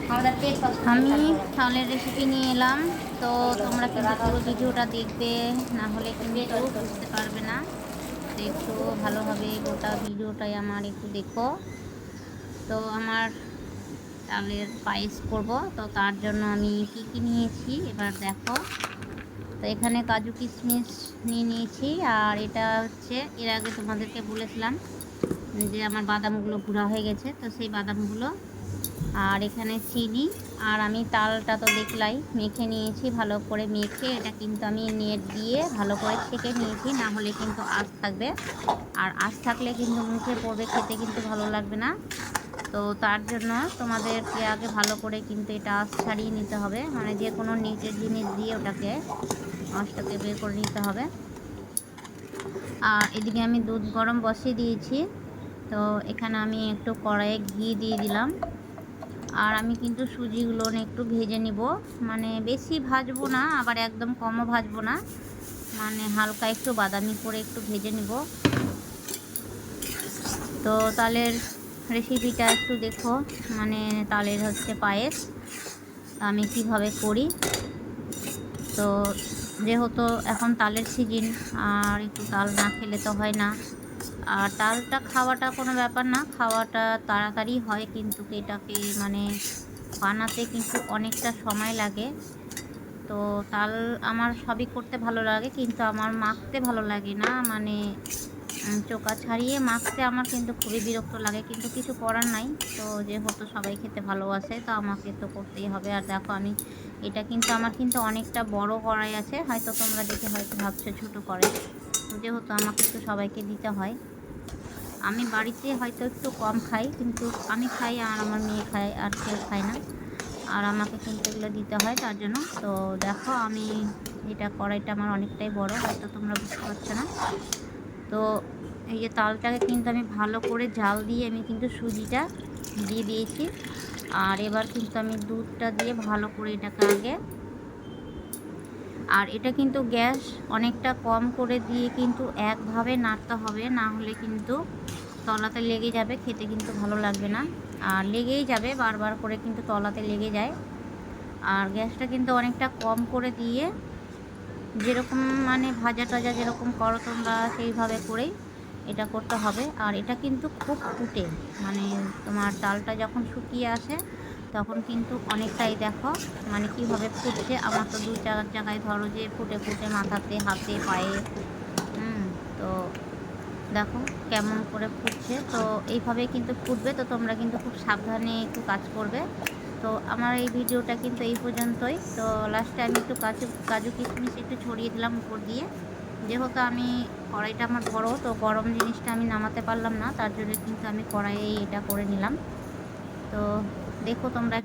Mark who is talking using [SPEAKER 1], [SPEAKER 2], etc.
[SPEAKER 1] আমি চালের রেসিপি নিয়ে এলাম। তো তোমরা কিন্তু পুরো ভিডিওটা দেখবে, না হলে কিন্তু বুঝতে পারবে না। তো একটু ভালোভাবে গোটা ভিডিওটাই আমার একটু দেখো। তো আমার চালের পায়েস করব, তো তার জন্য আমি কি কি নিয়েছি এবার দেখো। তো এখানে কাজু কিশমিশ নিয়ে নিয়েছি, আর এটা হচ্ছে এর আগে তোমাদেরকে বলেছিলাম যে আমার বাদামগুলো গুঁড়া হয়ে গেছে, তো সেই বাদামগুলো। আর এখানে চিনি, আর আমি তালটা তো দেখলাই মেখে নিয়েছি, ভালো করে মেখে এটা কিন্তু আমি নেট দিয়ে ভালো করে ছেঁকে নিয়েছি, না হলে কিন্তু আঁশ থাকবে, আর আঁশ থাকলে কিন্তু মুখে পড়বে, খেতে কিন্তু ভালো লাগবে না। তো তার জন্য তোমাদেরকে আগে ভালো করে কিন্তু এটা আঁশ ছাড়িয়ে নিতে হবে, মানে যে কোনো নিচের জিনিস দিয়ে ওটাকে আঁশটাকে বের করে নিতে হবে। আর এদিকে আমি দুধ গরম বসিয়ে দিয়েছি। তো এখানে আমি একটু কড়াইয়ে ঘি দিয়ে দিলাম। আর আমি কিন্তু সুজিগুলো একটু ভেজে নিব, মানে বেশি ভাজবো না, আবার একদম কমও ভাজবো না, মানে হালকা একটু বাদামি করে একটু ভেজে নিব। তো তালের রেসিপিটা একটু দেখো, মানে তালের হচ্ছে পায়েস আমি কিভাবে করি। তো যেহেতু এখন তালের সিজন, আর একটু তাল না খেলে তো হয় না। আর তালটা খাওয়াটা কোনো ব্যাপার না, খাওয়াটা তাড়াতাড়ি হয়, কিন্তু এটাকে মানে বানাতে কিন্তু অনেকটা সময় লাগে। তো তাল আমার সবই করতে ভালো লাগে, কিন্তু আমার মাখতে ভালো লাগে না, মানে চোকা ছাড়িয়ে মাখতে আমার কিন্তু খুবই বিরক্ত লাগে, কিন্তু কিছু করার নাই। তো যেহেতু সবাই খেতে ভালোবাসে, তো আমাকে তো করতেই হবে। আর দেখো আমি এটা কিন্তু আমার কিন্তু অনেকটা বড় কড়াই আছে, হয়তো তোমরা দেখে হয়তো ভাবছো ছোটো কড়াই, যেহেতু আমাকে একটু সবাইকে দিতে হয়। আমি বাড়িতে হয়তো একটু কম খাই, কিন্তু আমি খাই আর আমার মেয়ে খায়, আর কেউ খায় না, আর আমাকে কিন্তু এগুলো দিতে হয় তার জন্য। তো দেখো আমি এটা কড়াইটা আমার অনেকটাই বড়, হয়তো তোমরা বুঝতে পারছো না। তো এই যে তালটাকে কিন্তু আমি ভালো করে জাল দিয়ে আমি কিন্তু সুজিটা দিয়ে দিয়েছি। আর এবার কিন্তু আমি দুধটা দিয়ে ভালো করে এটাকে আগে, আর এটা কিন্তু গ্যাস অনেকটা কম করে দিয়ে কিন্তু একভাবে নাড়তে হবে, না হলে কিন্তু তলাতে লেগে যাবে, খেতে কিন্তু ভালো লাগবে না। আর লেগেই যাবে, বারবার করে কিন্তু তলাতে লেগে যায়। আর গ্যাসটা কিন্তু অনেকটা কম করে দিয়ে, যেরকম মানে ভাজা টাজা যেরকম করো তোমরা সেইভাবে করেই এটা করতে হবে। আর এটা কিন্তু খুব ফুটে, মানে তোমার চালটা যখন শুকিয়ে আসে তখন কিন্তু অনেকটাই দেখো মানে কীভাবে ফুটছে। আমার তো দু চার জায়গায় ধরো যে ফুটে ফুটে মাথাতে, হাতে, পায়ে। তো দেখো কেমন করে ফুটছে। তো এইভাবে কিন্তু ফুটবে, তো তোমরা কিন্তু খুব সাবধানে একটু কাজ করবে। তো আমার এই ভিডিওটা কিন্তু এই পর্যন্তই। তো লাস্টে আমি একটু কাজু কিশমিশ একটু ছড়িয়ে দিলাম উপর দিয়ে, যেহেতু আমি কড়াইটা আমার বড়, তো গরম জিনিসটা আমি নামাতে পারলাম না, তার জন্য কিন্তু আমি কড়াইয়ে এটা করে নিলাম। তো দেখো তোমরা।